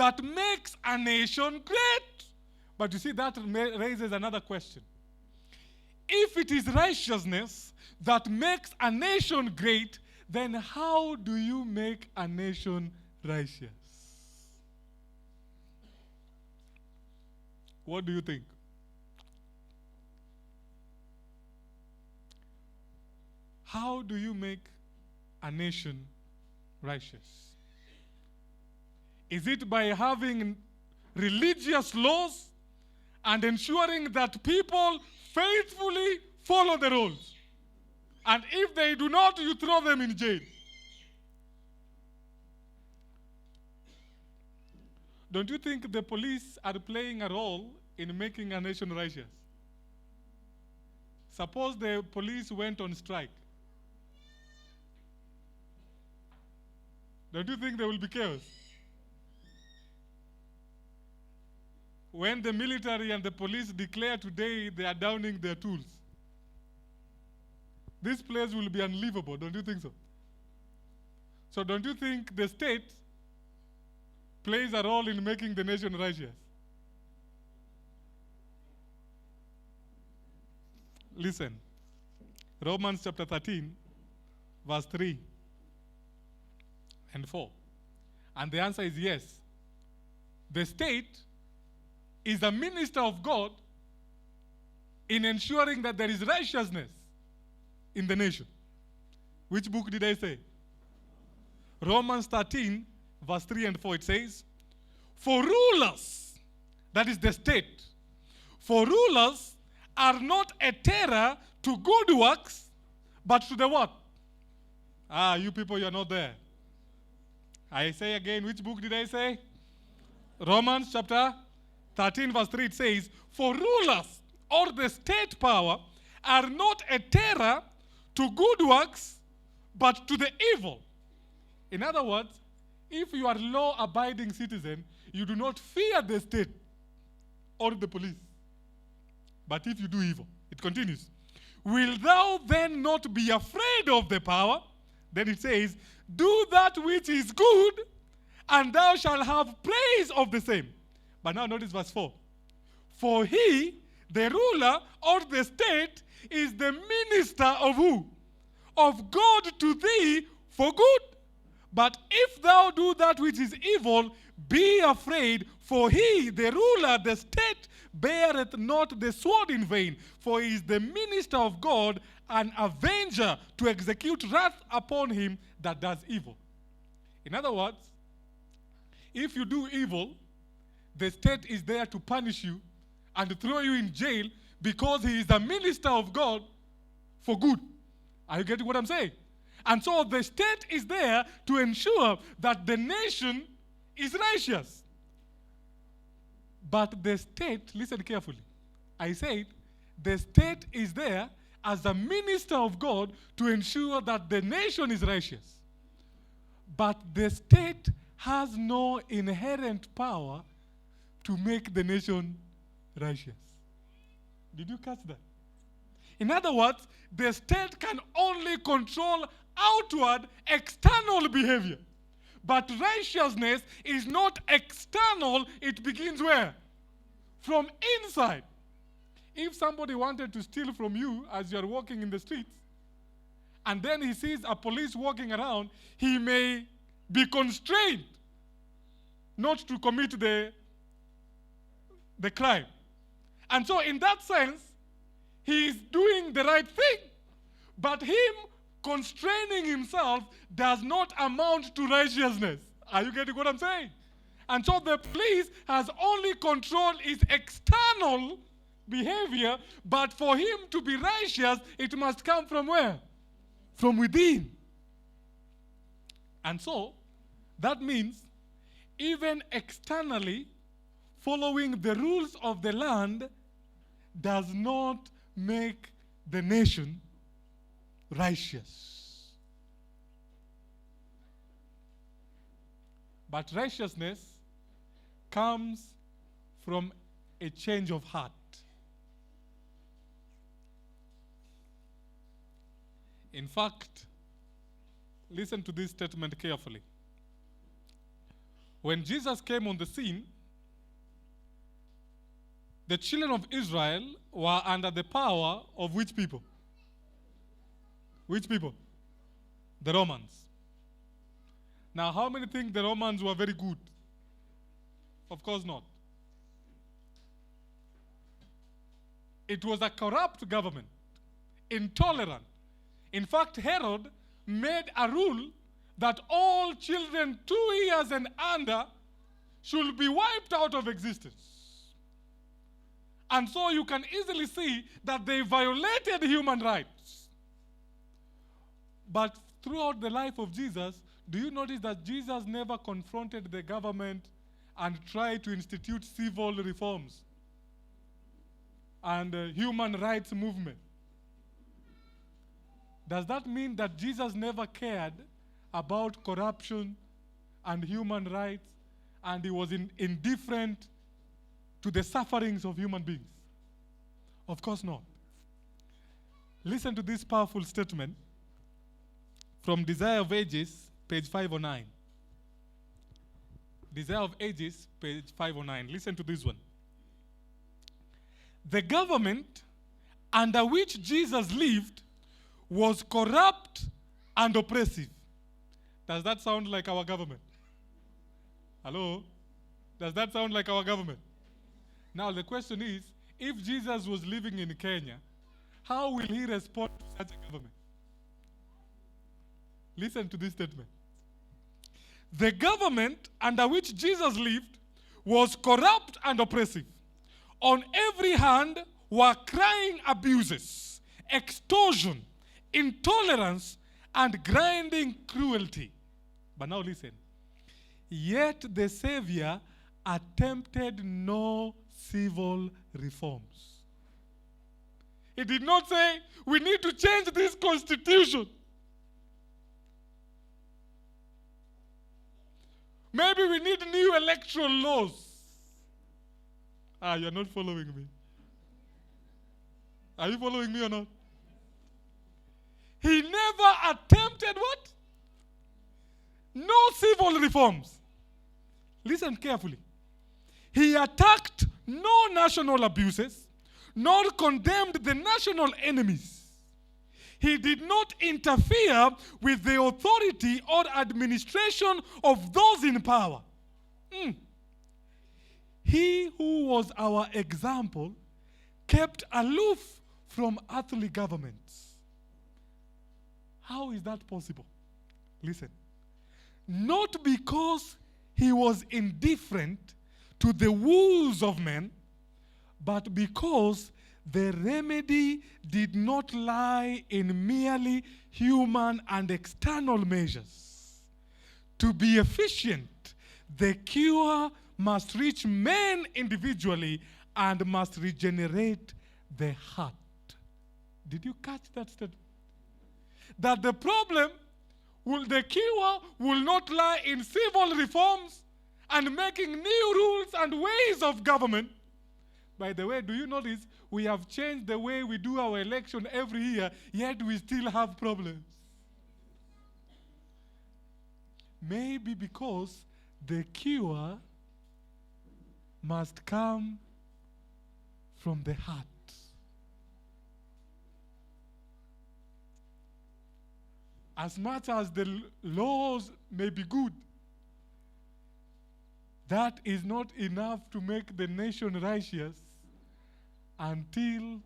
that makes a nation great. But you see, that raises another question. If it is righteousness that makes a nation great, then how do you make a nation righteous? What do you think? How do you make a nation righteous? Is it by having religious laws and ensuring that people faithfully follow the rules? And if they do not, you throw them in jail. Don't you think the police are playing a role in making a nation righteous? Suppose the police went on strike. Don't you think there will be chaos? When the military and the police declare today they are downing their tools, this place will be unlivable, don't you think so? So don't you think the state plays a role in making the nation righteous? Listen, Romans chapter 13, verse 3 and 4. And the answer is yes. The state is a minister of God in ensuring that there is righteousness in the nation. Which book did I say? Romans 13, verse 3 and 4, it says, for rulers, that is the state, for rulers are not a terror to good works, but to the what? You people, you are not there. I say again, which book did I say? Romans chapter 13, verse 3, it says, for rulers or the state power are not a terror to good works, but to the evil. In other words, if you are law-abiding citizen, you do not fear the state or the police. But if you do evil, it continues. Will thou then not be afraid of the power? Then it says, do that which is good, and thou shalt have praise of the same. But now notice verse 4. For he, the ruler or the state, is the minister of who? Of God to thee for good. But if thou do that which is evil, be afraid, for he, the ruler, the state, beareth not the sword in vain, for he is the minister of God, an avenger to execute wrath upon him that does evil. In other words, if you do evil, the state is there to punish you and throw you in jail because he is a minister of God for good. Are you getting what I'm saying? And so the state is there to ensure that the nation is righteous. But the state, listen carefully, I said the state is there as a minister of God to ensure that the nation is righteous. But the state has no inherent power to make the nation righteous. Did you catch that? In other words, the state can only control outward, external behavior. But righteousness is not external, it begins where? From inside. If somebody wanted to steal from you as you are walking in the streets, and then he sees a police walking around, he may be constrained not to commit the crime. And so in that sense, he is doing the right thing. But him constraining himself does not amount to righteousness. Are you getting what I'm saying? And so the police has only controlled his external behavior, but for him to be righteous, it must come from where? From within. And so, that means, even externally, following the rules of the land does not make the nation righteous. But righteousness comes from a change of heart. In fact, listen to this statement carefully. When Jesus came on the scene, the children of Israel were under the power of which people? Which people? The Romans. Now, how many think the Romans were very good? Of course not. It was a corrupt government, intolerant. In fact, Herod made a rule that all children 2 years and under should be wiped out of existence. And so you can easily see that they violated human rights. But throughout the life of Jesus, do you notice that Jesus never confronted the government and tried to institute civil reforms and human rights movement? Does that mean that Jesus never cared about corruption and human rights and he was indifferent to the sufferings of human beings? Of course not. Listen to this powerful statement from Desire of Ages, page 509. Desire of Ages, page 509. Listen to this one. The government under which Jesus lived was corrupt and oppressive. Does that sound like our government? Hello? Does that sound like our government? Now the question is, if Jesus was living in Kenya, how will he respond to such a government? Listen to this statement. The government under which Jesus lived was corrupt and oppressive. On every hand were crying abuses, extortion, intolerance, and grinding cruelty. But now listen. Yet the Savior attempted no civil reforms. He did not say, we need to change this constitution. Maybe we need new electoral laws. You're not following me. Are you following me or not? He never attempted what? No civil reforms. Listen carefully. He attacked no national abuses, nor condemned the national enemies. He did not interfere with the authority or administration of those in power. He who was our example kept aloof from earthly governments. How is that possible? Listen. Not because he was indifferent to the woes of men, but because the remedy did not lie in merely human and external measures. To be efficient, the cure must reach men individually and must regenerate the heart. Did you catch that statement? That the problem, the cure will not lie in civil reforms and making new rules and ways of government. By the way, do you notice we have changed the way we do our election every year, yet we still have problems? Maybe because the cure must come from the heart. As much as the laws may be good, that is not enough to make the nation righteous until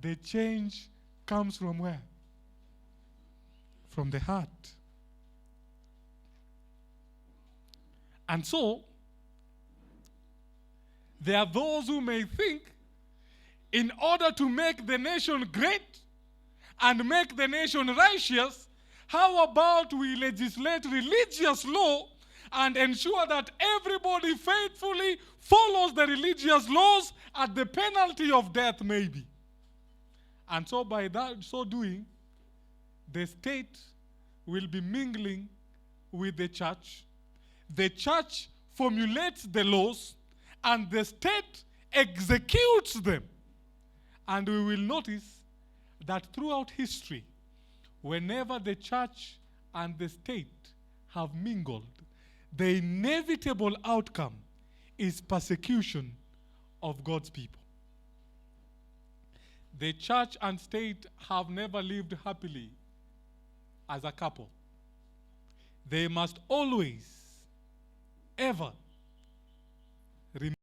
the change comes from where? From the heart. And so, there are those who may think, in order to make the nation great and make the nation righteous, how about we legislate religious law and ensure that everybody faithfully follows the religious laws at the penalty of death, maybe. And so by that, so doing, the state will be mingling with the church. The church formulates the laws, and the state executes them. And we will notice that throughout history, whenever the church and the state have mingled, the inevitable outcome is persecution of God's people. The church and state have never lived happily as a couple. They must always, ever remain